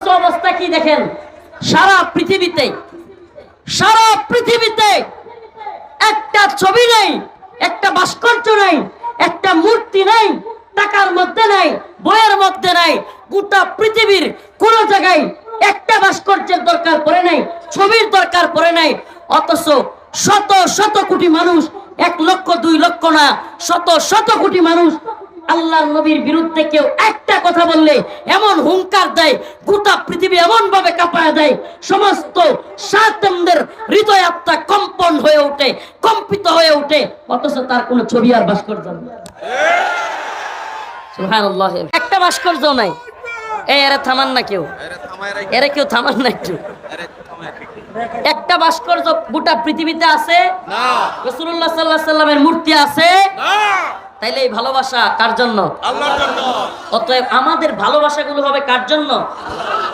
অবস্থা কি দেখেন, সারা পৃথিবীতে একটা ছবি নেই, একটা ভাস্কর্য নেই, একটা মূর্তি নেই, টাকার মধ্যে নাই, বইয়ের মধ্যে নাই, গোটা পৃথিবীর কোন জায়গায় একটা ভাস্কর্যের দরকার পড়ে নাই, ছবির দরকার পড়ে নাই। অথচ শত শত কোটি মানুষ, 1 লক্ষ 2 লক্ষ না, শত শত কোটি মানুষ আল্লাহর নবীর বিরুদ্ধে কেউ একটা কথা বললে এমন হুঙ্কার দেয়, গোটা পৃথিবী এমন ভাবে কাঁপায় দেয়, সমস্ত সাতমদের হৃদয় আত্মা কম্পন হয়ে ওঠে, কম্পিত হয়ে ওঠে। অথচ তার কোনো ছবি আর ভাস্কর্য নেই। সুবহানাল্লাহ, একটা ভাস্কর্য নাই। এরা থামান না কেউ, এরা কেউ থামান না একটু। একটা ভাস্কর্য গোটা পৃথিবীতে আছে না? রাসূলুল্লাহ সাল্লাল্লাহু আলাইহি সাল্লামের মূর্তি আছে না? তাইলে এই ভালোবাসা কার জন্য? আল্লাহর জন্য। অতএব আমাদের ভালোবাসাগুলো হবে কার জন্য?